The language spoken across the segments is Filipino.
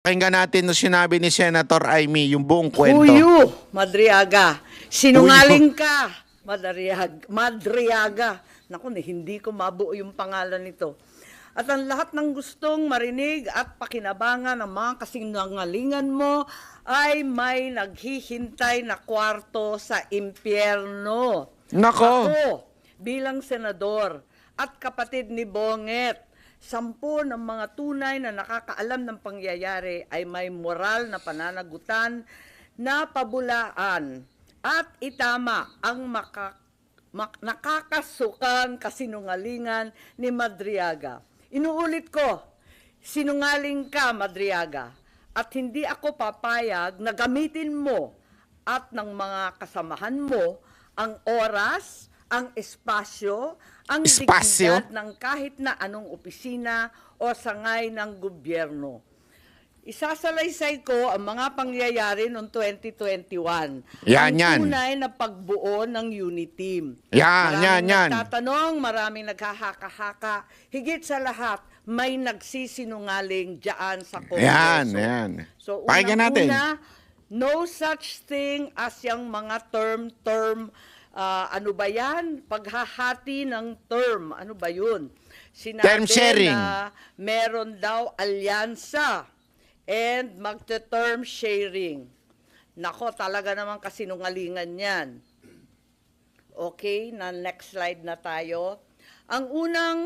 Pakinggan natin no sinabi ni Senator Amy yung buong kwento. Huyo, Madriaga. Sinungaling ka, Madriaga. Naku, hindi ko mabuo yung pangalan nito. At ang lahat ng gustong marinig at pakinabangan ng mga kasinungalingan mo ay may naghihintay na kwarto sa impyerno. Nako. Ako, bilang senador at kapatid ni Bonget, 10 ng mga tunay na nakakaalam ng pangyayari ay may moral na pananagutan na pabulaan at itama ang nakakasukang kasinungalingan ni Madriaga. Inuulit ko, sinungaling ka, Madriaga, at hindi ako papayag na gamitin mo at ng mga kasamahan mo ang oras, ang espasyo, ang dignidad ng kahit na anong opisina o sangay ng gobyerno. Isasalaysay ko ang mga pangyayari noong 2021. Yan. Ang tunay na pagbuo ng unit team. Yan. Nagtatanong, maraming naghahaka-haka. Higit sa lahat, may nagsisinungaling dyan sa Kongreso. Yan. So, Pakinggan natin. No such thing as yung mga term, ano ba yan? Paghahati ng term, ano ba yun? Sinabi Term sharing. na meron daw alyansa and magte-term sharing. Nako, talaga naman kasinungalingan yan. Okay, na next slide na tayo. Ang unang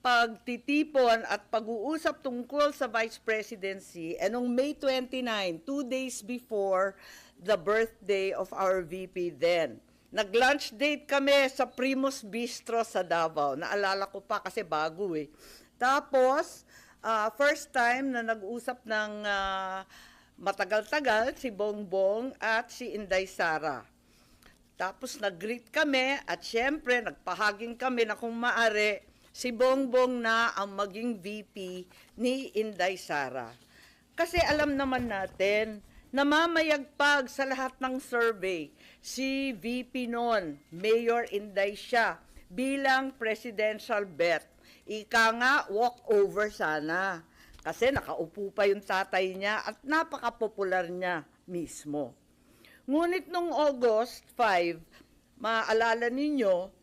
pagtitipon at pag-uusap tungkol sa Vice Presidency noong May 29, 2 days before the birthday of our VP then. Nag-lunch date kami sa Primus Bistro sa Davao. Naalala ko pa kasi bago eh. Tapos, first time na nag-usap ng matagal-tagal si Bongbong at si Inday Sara. Tapos nag-greet kami at syempre nagpahaging kami na kung maari si Bongbong na ang maging VP ni Inday Sara. Kasi alam naman natin na mamayagpag sa lahat ng survey si VP noon, Mayor Inday siya, bilang presidential bet. Ika nga, walk-over sana. Kasi nakaupo pa yung tatay niya at napaka-popular niya mismo. Ngunit nung August 5, maalala ninyo,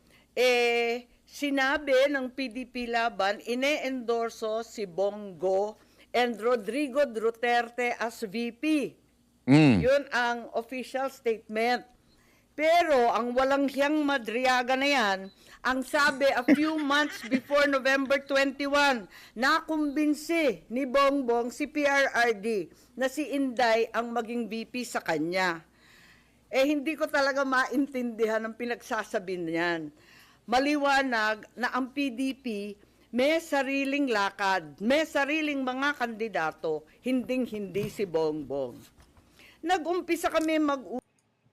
sinabi ng PDP Laban, ine-endorso si Bongo and Rodrigo Duterte as VP. Yun ang official statement. Pero ang walang hiyang Madriaga na yan, ang sabi a few months before November 21, nakumbinsi ni Bongbong si PRRD na si Inday ang maging VP sa kanya. Hindi ko talaga maintindihan ang pinagsasabi niyan. Maliwanag na ang PDP may sariling lakad, may sariling mga kandidato, hinding-hindi si Bongbong. Nag-umpisa kami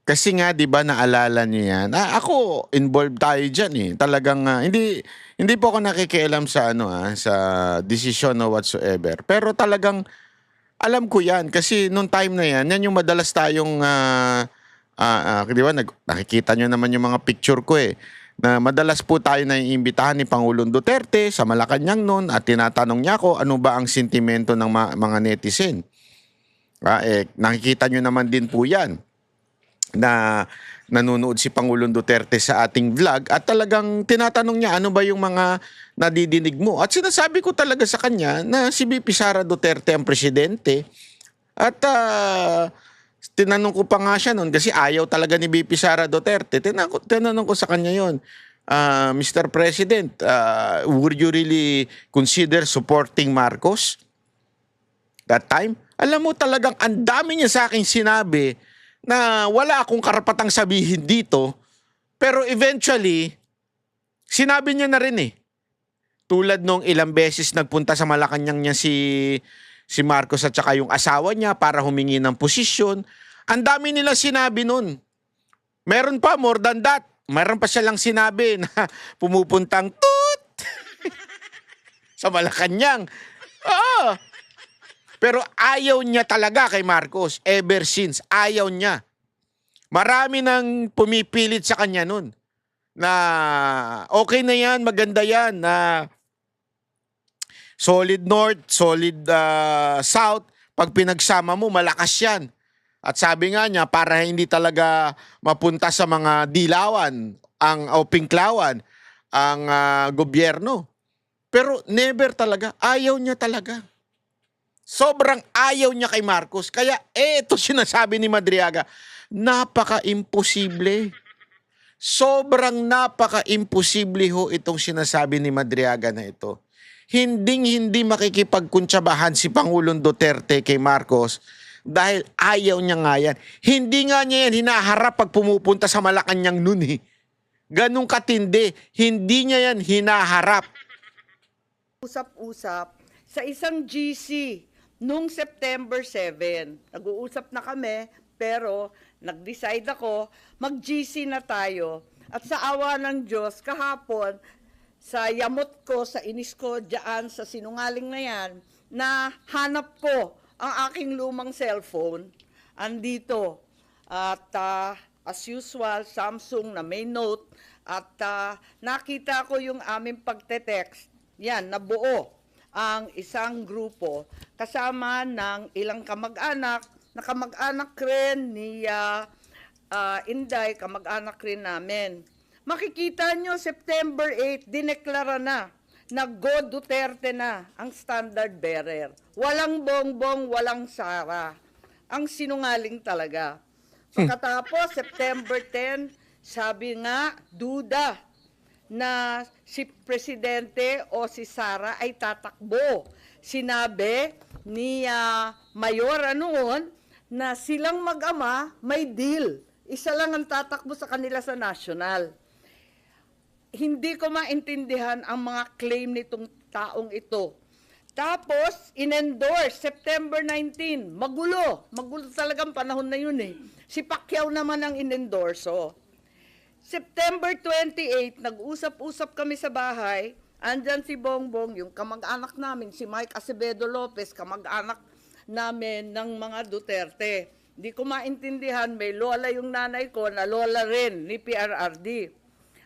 kasi nga 'di ba naalala niyo yan. Ako involved tayo diyan eh. Talagang hindi po ako nakikialam sa sa desisyon o whatsoever. Pero talagang alam ko 'yan kasi nung time na yan yung madalas tayong 'di ba nakikita niyo naman yung mga picture ko eh. Na madalas po tayo naiimbitahan ni Pangulong Duterte sa Malacanang noon at tinatanong niya ako ano ba ang sentimento ng mga netizen. Nakikita nyo naman din po yan na nanonood si Pangulong Duterte sa ating vlog at talagang tinatanong niya ano ba yung mga nadidinig mo. At sinasabi ko talaga sa kanya na si VP Sara Duterte ang presidente. At tinanong ko pa nga siya noon kasi ayaw talaga ni VP Sara Duterte. Tinanong ko sa kanya yon. Mr. President, would you really consider supporting Marcos that time? Alam mo talagang ang dami niya sa akin sinabi na wala akong karapatang sabihin dito, pero eventually, sinabi niya na rin eh. Tulad nung ilang beses nagpunta sa Malacanang niya si Marcos at saka yung asawa niya para humingi ng posisyon. Ang dami nila sinabi nun. Meron pa, more than that. Meron pa siya lang sinabi na pumupuntang toot sa Malacanang. Oo. Pero ayaw niya talaga kay Marcos. Ever since, ayaw niya. Marami nang pumipilit sa kanya nun. Na okay na yan, maganda yan. Na solid North, solid South. Pag pinagsama mo, malakas yan. At sabi nga niya, para hindi talaga mapunta sa mga dilawan o pinklawan ang gobyerno. Pero never talaga. Ayaw niya talaga. Sobrang ayaw niya kay Marcos. Kaya ito sinasabi ni Madriaga, napaka-imposible. Sobrang napaka-imposible ho itong sinasabi ni Madriaga na ito. Hindi makikipagkuntsabahan si Pangulong Duterte kay Marcos dahil ayaw niya nga yan. Hindi nga niya yan hinaharap pag pumupunta sa Malacanang nun eh. Ganong katindi. Hindi niya yan hinaharap. Usap-usap sa isang GC nung September 7. Nag-uusap na kami, pero nag-decide ako, mag-GC na tayo. At sa awa ng Diyos, kahapon, sa yamot ko, sa inis ko dyan, sa sinungaling na yan, na hanap ko ang aking lumang cellphone. Andito. At as usual, Samsung na may note. At nakita ko yung aming pagte-text. Yan, nabuo ang isang grupo kasama ng ilang kamag-anak, na kamag-anak rin ni Inday, kamag-anak rin namin. Makikita nyo, September 8, dineklara na Go Duterte na ang standard bearer. Walang Bongbong, walang Sara. Ang sinungaling talaga. Pagkatapos, September 10, sabi nga, duda na si Presidente o si Sara ay tatakbo. Sinabi ni Mayora noon na silang mag-ama may deal. Isa lang ang tatakbo sa kanila sa national. Hindi ko maintindihan ang mga claim nitong taong ito. Tapos, in-endorse, September 19, magulo. Magulo talagang panahon na yun eh. Si Pacquiao naman ang in-endorso. September 28, nag-usap-usap kami sa bahay. Andyan si Bongbong, yung kamag-anak namin, si Mike Acevedo Lopez, kamag-anak namin ng mga Duterte. Hindi ko maintindihan, may lola yung nanay ko na lola rin ni PRRD.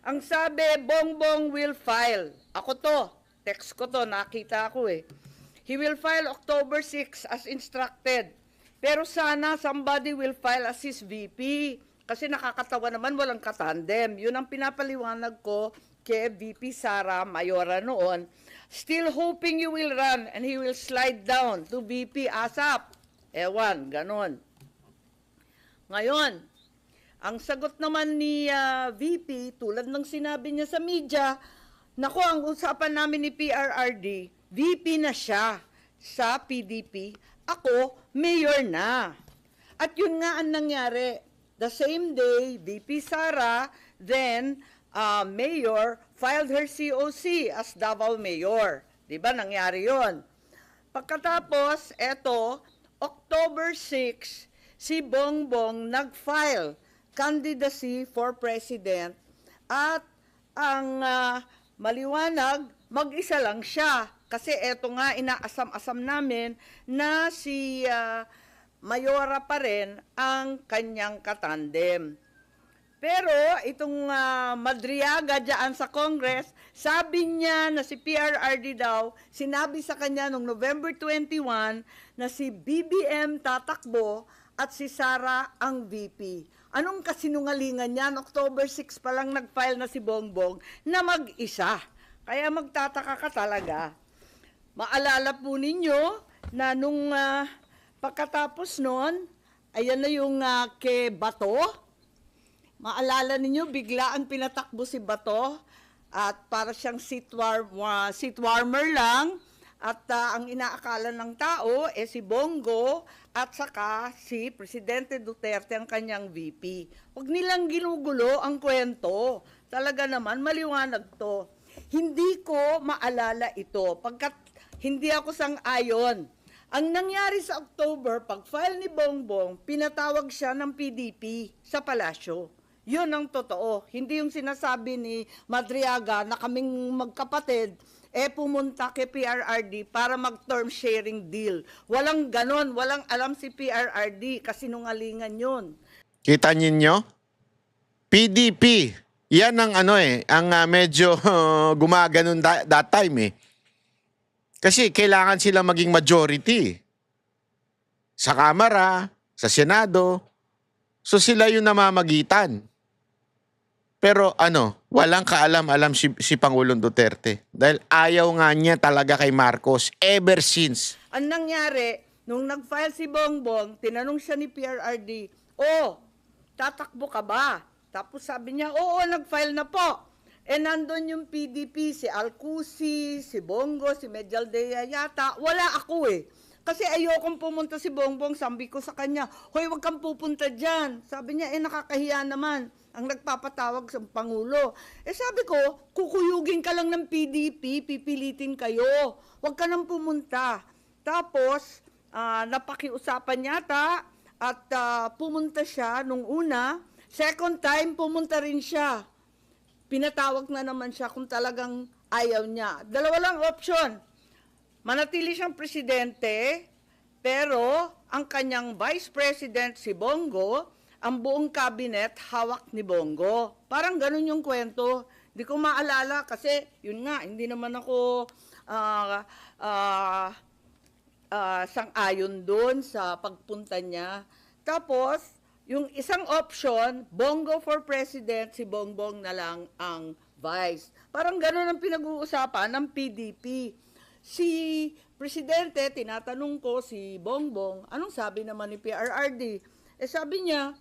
Ang sabi, Bongbong will file. Ako to, text ko to, nakita ko eh. He will file October 6 as instructed. Pero sana somebody will file as his VP. Kasi nakakatawa naman, walang katandem. Yun ang pinapaliwanag ko kay VP Sara Mayora noon. Still hoping you will run and he will slide down to VP ASAP. Ewan, ganon. Ngayon, ang sagot naman ni VP, tulad ng sinabi niya sa media, nako, ang usapan namin ni PRRD, VP na siya sa PDP, ako, mayor na. At yun nga ang nangyari. The same day, VP Sara, then mayor, filed her COC as Davao Mayor. Diba, nangyari yon. Pagkatapos, eto, October 6, si Bongbong nag-file candidacy for president at ang maliwanag, mag-isa lang siya. Kasi eto nga, inaasam-asam namin na si Mayora pa rin ang kanyang katandem. Pero itong Madriaga dyan sa Congress, sabi niya na si PRRD daw, sinabi sa kanya noong November 21 na si BBM tatakbo at si Sara ang VP. Anong kasinungalingan yan? October 6 pa lang nag-file na si Bongbong na mag-isa. Kaya magtataka ka talaga. Maalala po ninyo na nung pagkatapos nun, ayan na yung kay Bato. Maalala ninyo, bigla ang pinatakbo si Bato at para siyang seat warmer lang. At ang inaakala ng tao si Bongo at saka si Presidente Duterte ang kanyang VP. Huwag nilang ginugulo ang kwento. Talaga naman, maliwanag to. Hindi ko maalala ito pagkat hindi ako sang-ayon. Ang nangyari sa October, pag-file ni Bongbong, pinatawag siya ng PDP sa palasyo. Yun ang totoo. Hindi yung sinasabi ni Madriaga na kaming magkapatid, pumunta kay PRRD para mag-term sharing deal. Walang ganon, walang alam si PRRD, kasinungalingan yun. Kita ninyo? PDP. Yan ang ang medyo gumaganon that time eh. Kasi kailangan sila maging majority. sa Kamara, sa Senado. So sila yung namamagitan. Pero walang kaalam-alam si Pangulong Duterte. Dahil ayaw nga niya talaga kay Marcos ever since. Ang nangyari, nung nag-file si Bongbong, tinanong siya ni PRRD, tatakbo ka ba? Tapos sabi niya, oo, nag-file na po. Nandun yung PDP, si Alcusi, si Bongo, si Medialdea yata. Wala ako Kasi ayokong pumunta si Bongbong, sabi ko sa kanya, hoy, wag kang pupunta dyan. Sabi niya, nakakahiya naman ang nagpapatawag sa Pangulo. Sabi ko, kukuyugin ka lang ng PDP, pipilitin kayo. Wag ka nang pumunta. Tapos, napakiusapan yata at pumunta siya nung una. Second time, pumunta rin siya. Pinatawag na naman siya kung talagang ayaw niya. Dalawa lang option. Manatili siyang presidente, pero ang kanyang vice president si Bongo, ang buong cabinet hawak ni Bongo. Parang ganun yung kwento. Hindi ko maalala kasi yun nga, hindi naman ako sang-ayon doon sa pagpunta niya. Tapos, yung isang option, Bongo for president, si Bongbong na lang ang vice. Parang ganun ang pinag-uusapan ng PDP. Si Presidente, tinatanong ko si Bongbong, anong sabi naman ni PRRD? Sabi niya,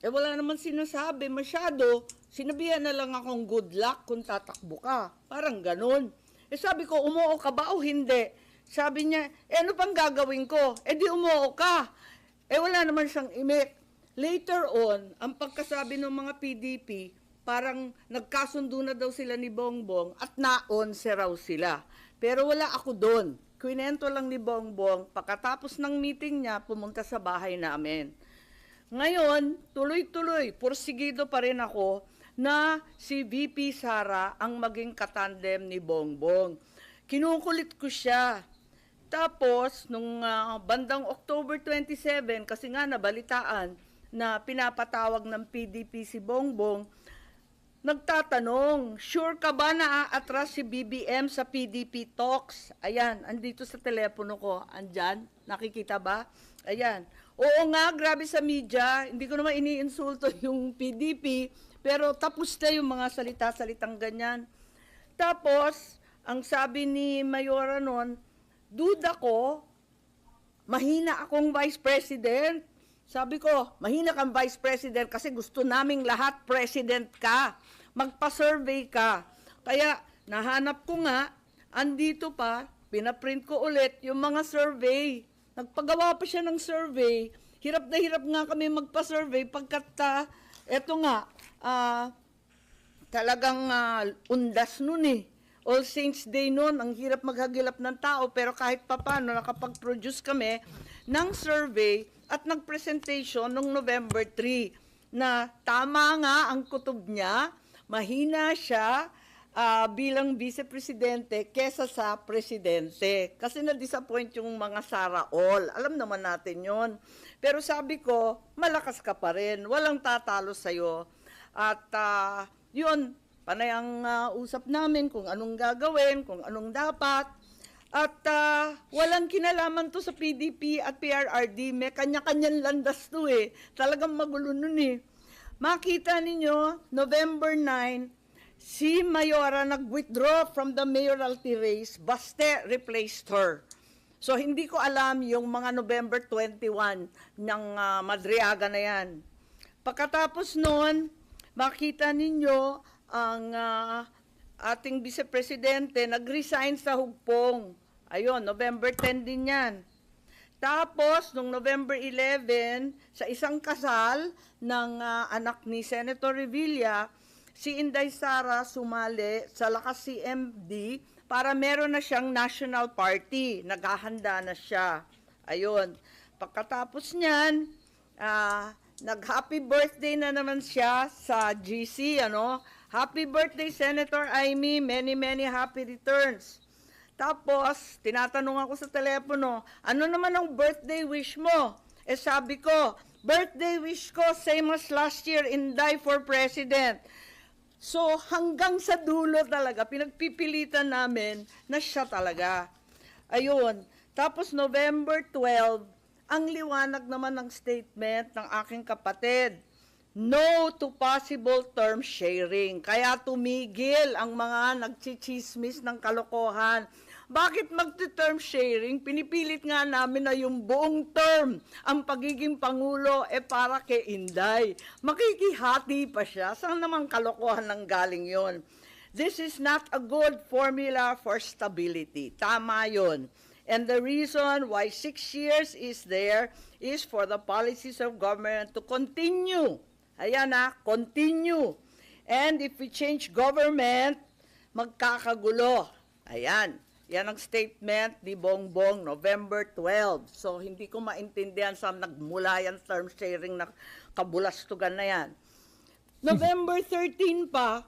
wala naman sinasabi masyado, sinabihan na lang akong good luck kung tatakbo ka. Parang ganun. Sabi ko, umuo ka ba o hindi? Sabi niya, ano pang gagawin ko? Di umuo ka. Wala naman siyang imik. Later on, ang pagkasabi ng mga PDP, parang nagkasundo na daw sila ni Bongbong at naon raw sila. Pero wala ako doon. Kwinento lang ni Bongbong, pagkatapos ng meeting niya, pumunta sa bahay namin. Ngayon, tuloy-tuloy, porsigido pa rin ako na si VP Sara ang maging katandem ni Bongbong. Kinukulit ko siya. Tapos, nung bandang October 27, kasi nga nabalitaan na pinapatawag ng PDP si Bongbong, nagtatanong, sure ka ba na aatras si BBM sa PDP talks? Ayan, andito sa telepono ko. Andyan, nakikita ba? Ayan. Oo nga, grabe sa media. Hindi ko naman iniinsulto yung PDP, pero tapos na yung mga salita-salitang ganyan. Tapos, ang sabi ni Mayora noon, duda ko, mahina akong vice president. Sabi ko, mahina kang vice president kasi gusto naming lahat president ka. Magpa-survey ka. Kaya nahanap ko nga, andito pa, pinaprint ko ulit yung mga survey. Nagpagawa pa siya ng survey. Hirap na hirap nga kami magpa-survey pagkat eto nga, talagang undas nun All Saints Day noon, ang hirap maghagilap ng tao, pero kahit papano nakapag-produce kami ng survey at nag-presentation noong November 3 na tama nga ang kutob niya, mahina siya bilang vice-presidente kesa sa presidente. Kasi na-disappoint yung mga Sara All. Alam naman natin yon. Pero sabi ko, malakas ka pa rin. Walang tatalo sa'yo. At yun, panay ang usap namin kung anong gagawin, kung anong dapat. At walang kinalaman to sa PDP at PRRD. May kanya-kanyang landas to Talagang magulo nun Makita ninyo, November 9, si Mayora nag-withdraw from the mayoralty race, Baste replaced her. So hindi ko alam yung mga November 21 ng Madriaga na yan. Pagkatapos noon, makita ninyo ang ating vice-presidente nag-resign sa Hugpong. Ayun, November 10 din yan. Tapos, noong November 11, sa isang kasal ng anak ni Senator Revilla, si Inday Sara sumali sa Lakas CMD para meron na siyang national party. Naghahanda na siya. Ayun. Pagkatapos niyan, nag-happy birthday na naman siya sa GC. Happy birthday, Senator Amy. Many, many happy returns. Tapos, tinatanong ako sa telepono, ano naman ang birthday wish mo? Sabi ko, birthday wish ko, same as last year, Inday for President. So, hanggang sa dulo talaga, pinagpipilitan namin na siya talaga. Ayun. Tapos, November 12, Ang liwanag naman ng statement ng aking kapatid, no to possible term sharing. Kaya tumigil ang mga nagchichismis ng kalokohan. Bakit magti-term sharing? Pinipilit nga namin na yung buong term, ang pagiging Pangulo, para kay Inday. Makikihati pa siya. Saan naman kalokohan ng galing yon? This is not a good formula for stability. Tama yon. And the reason why 6 years is there is for the policies of government to continue. Ayan na, continue. And if we change government, magkakagulo. Ayan. Yan ang statement ni Bongbong November 12. So hindi ko maintindihan saan nagmula yan term sharing na kabulastugan na yan. November 13 pa,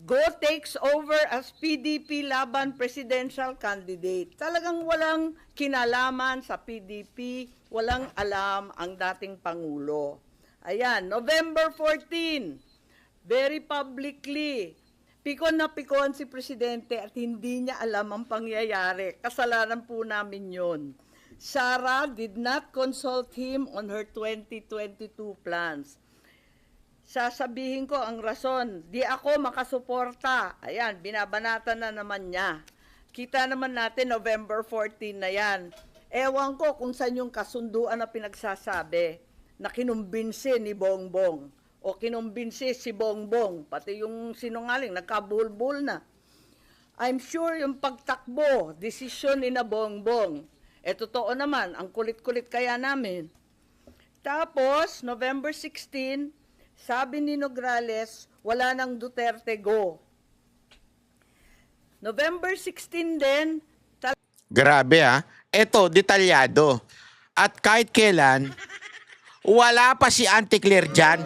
Go takes over as PDP laban presidential candidate. Talagang walang kinalaman sa PDP, walang alam ang dating Pangulo. Ayan, November 14, very publicly, pikon na pikon si Presidente at hindi niya alam ang pangyayari. Kasalanan po namin yon. Sara did not consult him on her 2022 plans. Sasabihin ko ang rason, di ako makasuporta. Ayan, binabanatan na naman niya. Kita naman natin November 14 na yan. Ewan ko kung saan yung kasunduan na pinagsasabi na kinumbinsi ni Bongbong o kinumbinsi si Bongbong, pati yung sinungaling, nagkabulbul na. I'm sure yung pagtakbo, desisyon ni na Bongbong. Totoo naman, ang kulit-kulit kaya namin. Tapos, November 16, sabi ni Nograles, wala nang Duterte go. November 16 din. Grabe Eto, detalyado. At kahit kailan, wala pa si Auntie Claire dyan.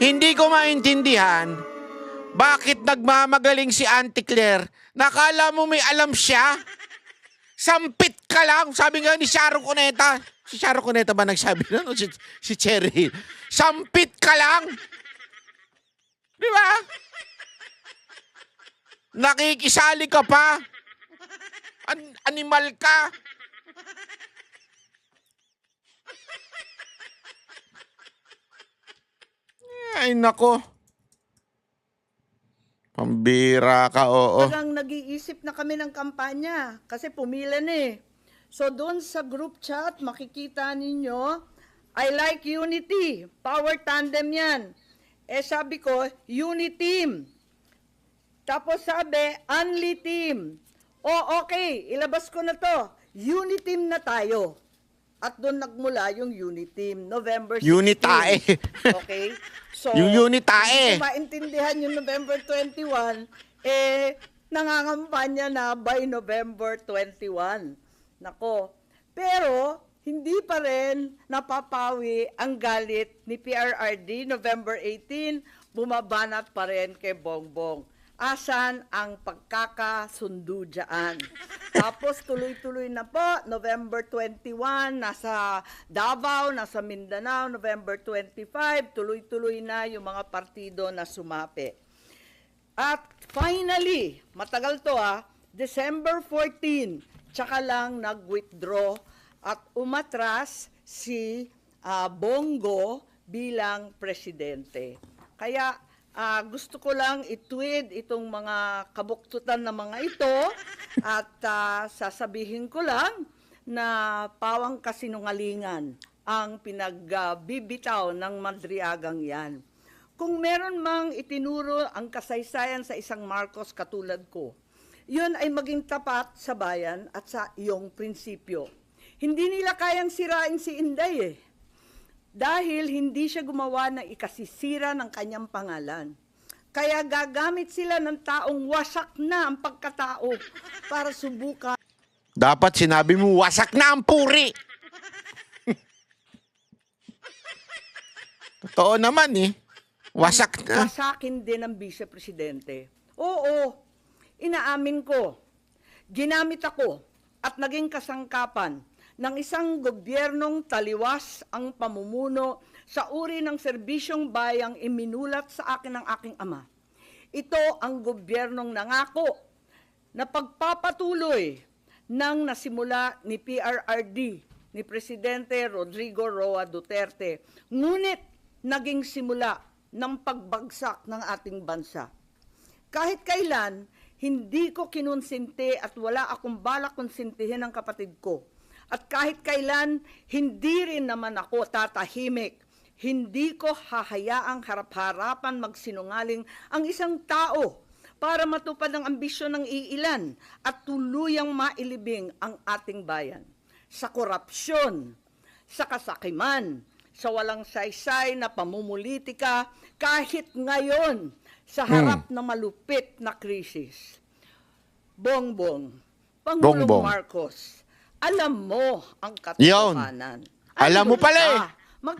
Hindi ko maintindihan bakit nagmamagaling si Auntie Claire. Nakala mo may alam siya? Sampit ka lang. Sabi nga ni Sharon Cuneta. Si Sharon Cuneta ba nagsabi nun? O si Cherry? Sampit ka lang. Di ba? Nakikisali ka pa. Animal ka. Ay, nako. Pambira ka, oo. Talagang nag-iisip na kami ng kampanya kasi pumila na eh. So doon sa group chat, makikita ninyo, I like unity. Power tandem yan. Sabi ko, uniteam. Tapos sabi, only team. Okay, ilabas ko na to. Uniteam na tayo. At doon nagmula yung uniteam, November 16. Unitae. Okay? So, Yung unitae. hindi ko maintindihan yung November 21, nangangampanya na by November 21. Nako. Pero, hindi pa rin napapawi ang galit ni PRRD. November 18, bumabanat pa rin kay Bongbong. Asan ang pagkakasundo dyan? Tapos tuloy-tuloy na po, November 21, nasa Davao, nasa Mindanao, November 25, tuloy-tuloy na yung mga partido na sumapi. At finally, matagal to December 14, tsaka lang nag-withdraw at umatras si Bongo bilang presidente. Kaya gusto ko lang i-tweet itong mga kabuktutan na mga ito at sasabihin ko lang na pawang kasinungalingan ang pinagbibitaw ng Madriagang yan. Kung meron mang itinuro ang kasaysayan sa isang Marcos katulad ko, yun ay maging tapat sa bayan at sa iyong prinsipyo. Hindi nila kayang sirain si Inday dahil hindi siya gumawa ng ikasisira ng kanyang pangalan. Kaya gagamit sila ng taong wasak na ang pagkatao para subukan. Dapat sinabi mo, wasak na ang puri. Totoo naman Wasak na. Wasakin din ang vice-presidente. Oo, inaamin ko. Ginamit ako at naging kasangkapan ng isang gobyernong taliwas ang pamumuno sa uri ng serbisyong bayang iminulat sa akin ng aking ama. Ito ang gobyernong nangako na pagpapatuloy nang nasimula ni PRRD, ni Presidente Rodrigo Roa Duterte. Ngunit naging simula ng pagbagsak ng ating bansa. Kahit kailan, hindi ko kinonsinti at wala akong balak konsintihin ang kapatid ko. At kahit kailan, hindi rin naman ako tatahimik. Hindi ko hahayaang harap-harapan magsinungaling ang isang tao para matupad ang ambisyon ng iilan at tuluyang mailibing ang ating bayan. Sa korupsyon, sa kasakiman, sa walang saysay na pamumulitika, kahit ngayon sa harap ng malupit na krisis. Bongbong, Pangulong Bongbong. Marcos, alam mo ang katotohanan. Alam mo pala eh.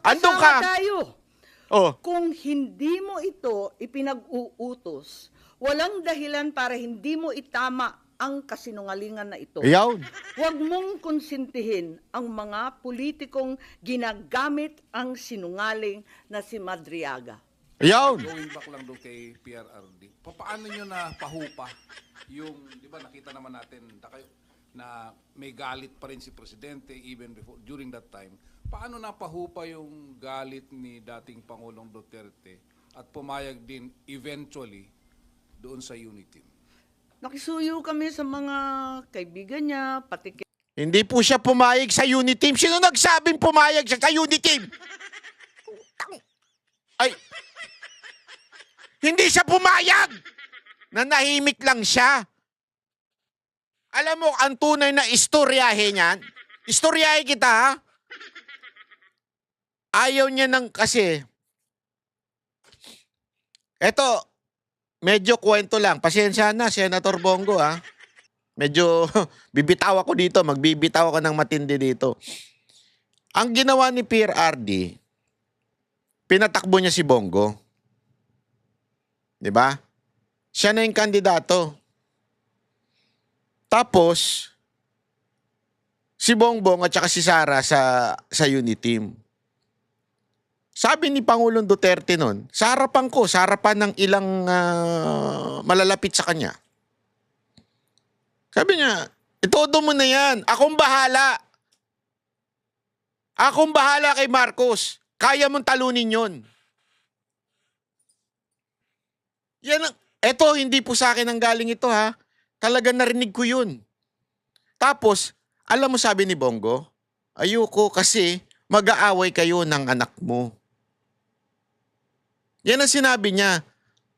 Andun Magkasama ka. tayo. Oh, Kung hindi mo ito ipinag-uutos, walang dahilan para hindi mo itama ang kasinungalingan na ito. yawn. Huwag mong konsintihin ang mga politikong ginagamit ang sinungaling na si Madriaga. Yawn. Going back lang doon kay PRRD, paano nyo na pahupa yung, di ba nakita naman natin na may galit pa rin si Presidente even before, during that time. Paano na pahupa yung galit ni dating Pangulong Duterte at pumayag din eventually doon sa unity? Nakisuyo kami sa mga kaibigan niya, pati Hindi po siya pumayag sa unit team. Sino nagsabing pumayag siya sa unit team? Ay, hindi siya pumayag. Nanahimik lang siya. Alam mo, ang tunay na istoryahe niyan, istoryahe kita ha? Ayaw niya ng kasi, eto, medyo kwento lang. Pasensya na, Senator Bongo ha. Medyo bibitaw ako dito, magbibitaw ako ng matindi dito. Ang ginawa ni PRRD, pinatakbo niya si Bongo. 'Di ba? Siya na yung kandidato. Tapos, si Bongbong at saka si Sara sa unit team. Sabi ni Pangulong Duterte nun, sa harapan ko, sa harapan ng ilang malalapit sa kanya. Sabi niya, itodo mo na yan. Akong bahala. Akong bahala kay Marcos. Kaya mong talunin yon. Yan, eto, hindi po sa akin ang galing ito ha. Talagang narinig ko yun. Tapos, alam mo sabi ni Bongo, ayoko kasi mag-aaway kayo ng anak mo. Yan ang sinabi niya.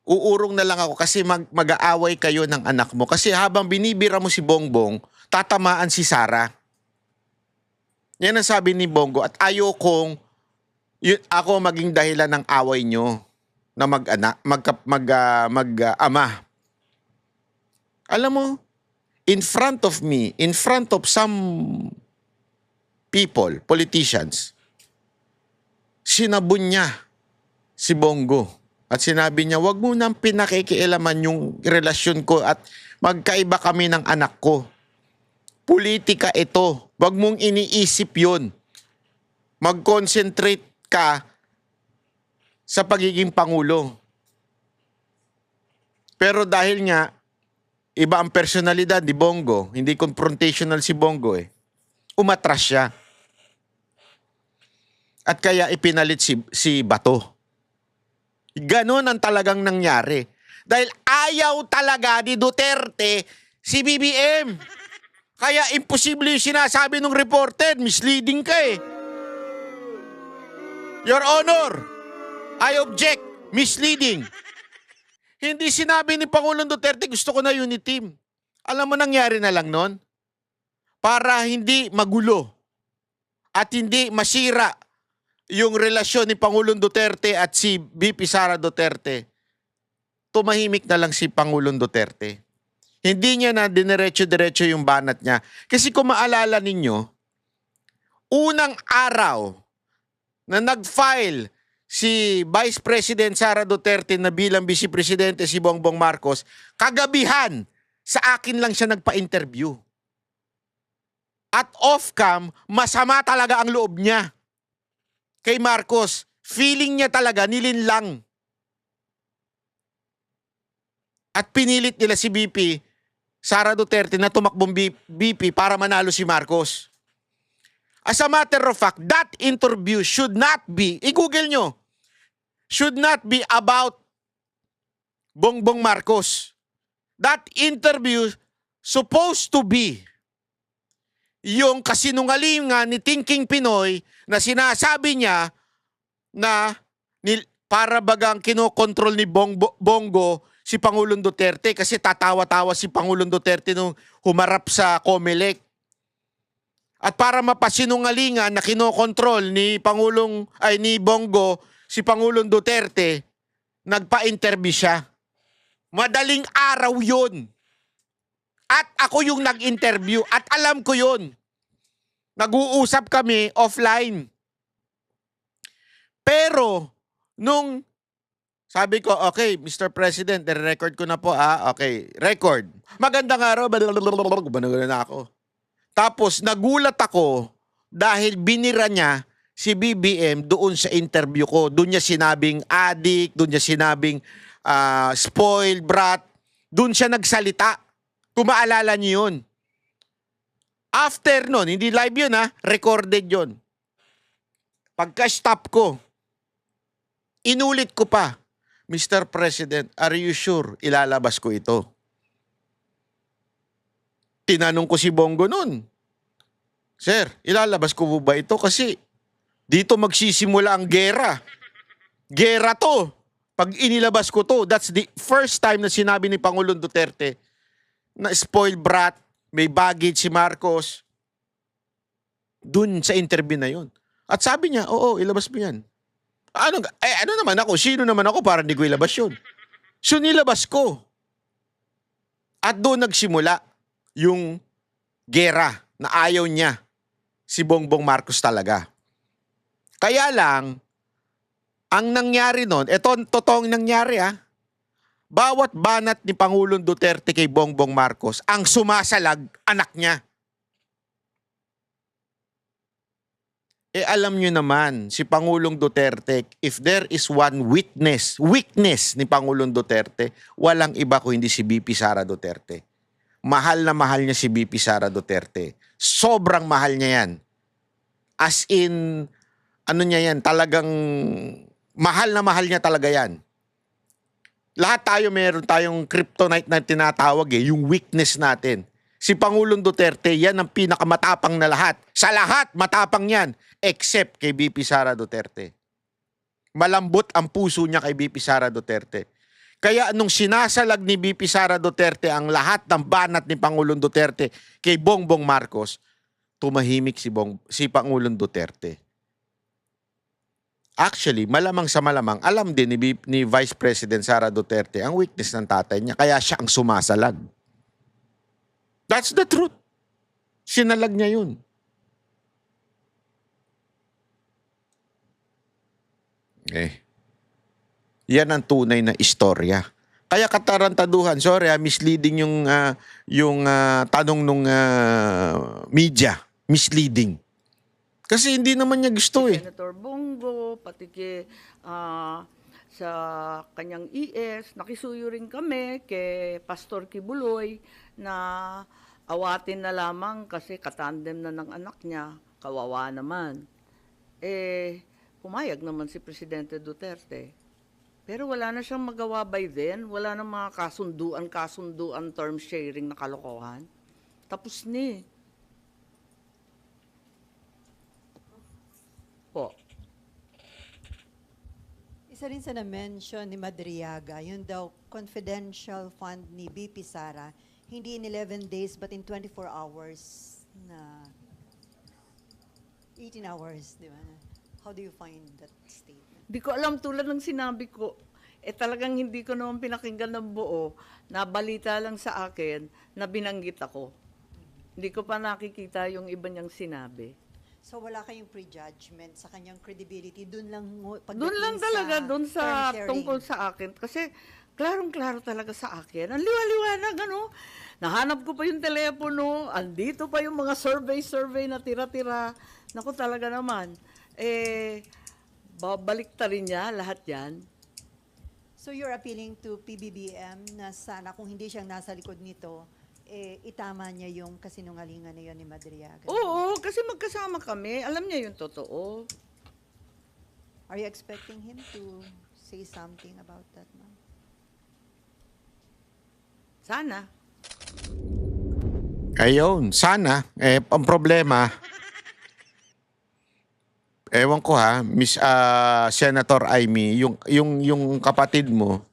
Uurong na lang ako kasi mag-aaway kayo ng anak mo. Kasi habang binibira mo si Bongbong, tatamaan si Sara. Yan ang sabi ni Bongo. At ayokong ako maging dahilan ng away nyo na mag-ama. Alam mo, in front of me, in front of some people, politicians, sinabun niya si Bongo. At sinabi niya, wag mo nang pinakikialaman yung relasyon ko at magkaiba kami ng anak ko. Politika ito. Wag mong iniisip yun. Mag-concentrate ka sa pagiging pangulo. Pero dahil nga, iba ang personalidad ni Bongo, hindi confrontational si Bongo umatras siya. At kaya ipinalit si Bato. Ganon ang talagang nangyari. Dahil ayaw talaga ni Duterte si BBM. Kaya imposible yung sinasabi ng reporter. Misleading ka Your Honor, I object. Misleading. Hindi sinabi ni Pangulong Duterte, gusto ko na unit team. Alam mo nangyari na lang nun? Para hindi magulo at hindi masira yung relasyon ni Pangulong Duterte at si VP Sara Duterte, tumahimik na lang si Pangulong Duterte. Hindi niya na diniretso-diretso yung banat niya. Kasi kung maalala ninyo, unang araw na nag-file si Vice President Sara Duterte na bilang Vice Presidente si Bongbong Marcos, kagabihan, sa akin lang siya nagpa-interview. At off-cam, masama talaga ang loob niya kay Marcos. Feeling niya talaga nilinlang. At pinilit nila si BP Sara Duterte na tumakbong BP para manalo si Marcos. As a matter of fact, that interview should not be, i-google nyo, should not be about Bongbong Marcos. That interview supposed to be yung kasinungalingan ni Thinking Pinoy na sinasabi niya na para bagang kinokontrol ni Bongo si Pangulong Duterte kasi tatawa-tawa si Pangulong Duterte nung humarap sa COMELEC. At para mapasinungalingan na kinokontrol ni Bongo si Pangulong Duterte, nagpa-interview siya. Madaling araw yun. At ako yung nag-interview at alam ko yun. Nag-uusap kami offline. Pero, nung sabi ko, okay, Mr. President, record ko na po, okay, record. Magandang araw, banagano na ako. Tapos, nagulat ako dahil binira niya si BBM doon sa interview ko. Doon niya sinabing addict, doon niya sinabing spoiled brat. Doon siya nagsalita. Kung maalala niyo yun. After nun, hindi live yun recorded yun. Pagka-stop ko, inulit ko pa, Mr. President, are you sure ilalabas ko ito? Tinanong ko si Bongo nun, Sir, ilalabas ko ba ito? Kasi dito magsisimula ang gera. Gera to. Pag inilabas ko to, that's the first time na sinabi ni Pangulong Duterte na spoiled brat, may baggage si Marcos. Dun sa interview na yun. At sabi niya, oo, ilabas mo yan. Ano naman ako? Sino naman ako para hindi ko ilabas yun? So nilabas ko. At doon nagsimula yung gera na ayaw niya si Bongbong Marcos talaga. Kaya lang, ang nangyari nun, eto totoong nangyari bawat banat ni Pangulong Duterte kay Bongbong Marcos, ang sumasalag, anak niya. Alam nyo naman, si Pangulong Duterte, if there is one weakness ni Pangulong Duterte, walang iba ko hindi si BP Sara Duterte. Mahal na mahal niya si BP Sara Duterte. Sobrang mahal niya yan. As in, ano niya yan, talagang mahal na mahal niya talaga yan. Lahat tayo meron tayong kryptonite na tinatawag yung weakness natin. Si Pangulong Duterte, yan ang pinakamatapang na lahat. Sa lahat, matapang yan. Except kay BP Sara Duterte. Malambot ang puso niya kay BP Sara Duterte. Kaya nung sinasalag ni BP Sara Duterte ang lahat ng banat ni Pangulong Duterte kay Bongbong Marcos, tumahimik si Pangulong Duterte. Actually, malamang sa malamang, alam din ni Vice President Sara Duterte ang weakness ng tatay niya, kaya siya ang sumasalag. That's the truth. Sinalag niya yun. Yan ang tunay na istorya. Kaya katarantaduhan, sorry misleading yung tanong nung media. Misleading. Kasi hindi naman niya gusto Senator Bongo, pati sa kanyang ES, nakisuyo rin kami kay Pastor Kibuloy na awatin na lamang kasi katandem na ng anak niya, kawawa naman. Pumayag naman si Presidente Duterte. Pero wala na siyang magawa by then, wala na mga kasunduan, term sharing na kalokohan. Tapos ni. Po. Isa rin sa na-mention ni Madriaga, yun daw confidential fund ni BP Sara, hindi in 11 days but in 24 hours na 18 hours, di ba? How do you find that statement? Di ko alam, tulad ng sinabi ko, talagang hindi ko naman pinakinggan ng buo, nabalita lang sa akin na binanggit ako. Hindi ko pa nakikita yung iba niyang sinabi. So wala kayong prejudgment sa kanyang credibility, dun lang Doon lang talaga, doon sa tungkol sa akin. Kasi klarong-klaro talaga sa akin. Ang liwa-liwanag, Nahanap ko pa yung telepono, andito pa yung mga survey na tira-tira. Naku, talaga naman. Babalik ta rin niya lahat yan. So you're appealing to PBBM na sana kung hindi siyang nasa likod nito, itama niya yung kasinungalingan na yun ni Madriaga? Oo, kasi magkasama kami. Alam niya yung totoo. Are you expecting him to say something about that, ma'am? Sana. Ayun, sana. Ang problema, ewan ko ha, Miss Senator Amy, yung kapatid mo,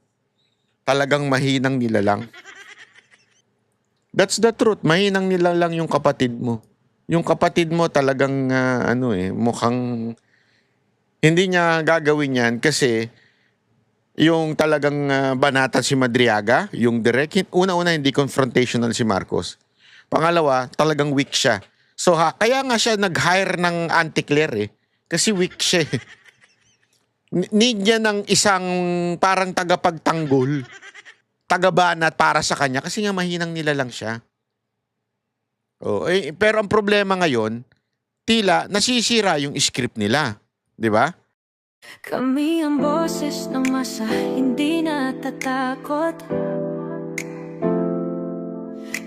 talagang mahinang nilalang. That's the truth. Mahinang nilalang yung kapatid mo. Yung kapatid mo talagang mukhang hindi niya gagawin yan kasi yung talagang banatan si Madriaga, yung direct, una-una hindi confrontational si Marcos. Pangalawa, talagang weak siya. So kaya nga siya nag-hire ng anti-Claire kasi weak siya. Need niya ng isang parang tagapagtanggol, tagabanat para sa kanya kasi nga mahinang nilalang siya. Pero ang problema ngayon, tila nasisira yung script nila. Di ba? Kami ang boses ng masa, hindi natatakot.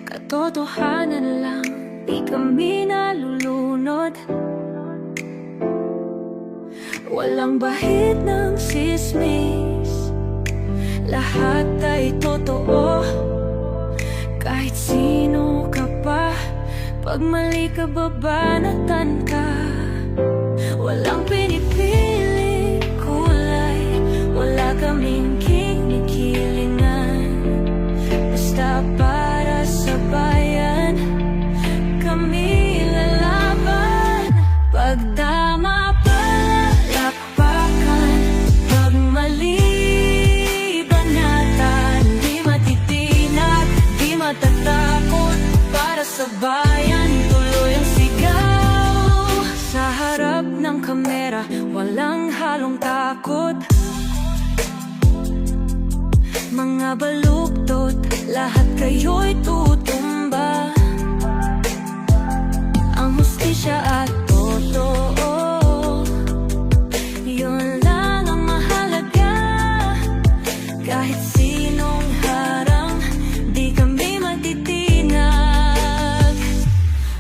Katotohanan lang, di kami nalulunod. Walang bahid ng sismis, lahat ay totoo. Kahit sino ka pa, pag mali ka babanatan ka. Walang pinipili kulay, wala kaming kinikilingan. Basta para sa bayan, kami lalaban. Pag tama palakpakan, pag mali banatan. Di matitinag, di matatakot, para sa bayan tuloy ang sigaw. Sa harap ng kamera, walang halong takot. Mga baluktot, lahat kayo'y tutumba. Ang hustisya at totoo, yun lang ang mahalaga. Kahit sinong harang, di kami matitinag.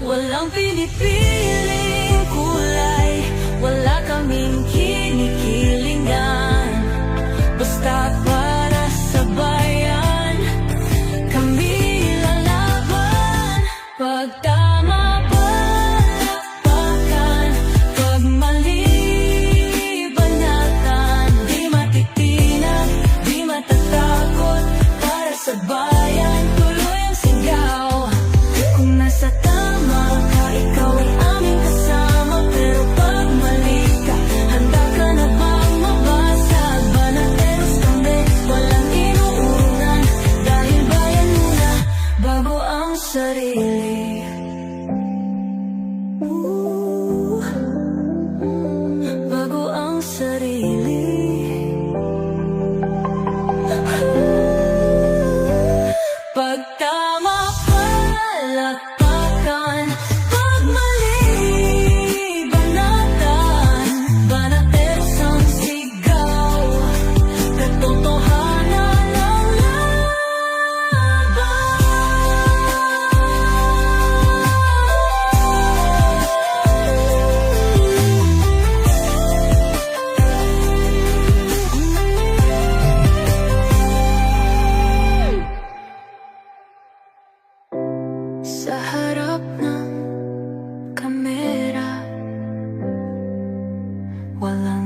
Walang pinipiling kulay, wala kaming kinikilingan. Basta para sa bayan, kami lalaban. Pag tama palakpakan, pag mali banatan. Di matitinag, di matatakot, para sa bayan tuloy ang sigaw. Kung nasa tama ka, ikaw ay aming kasama. Pero pag mali ka, handa ka na bang mabasag? Banateros kami, walang inuunan. Dahil bayan muna, bago ang sarili. Bago ang sarili. Pag tama palakpakan, pag mali banatan. Banateros ang sigaw, katotohanan ang laban. Sa harap ng kamera, walang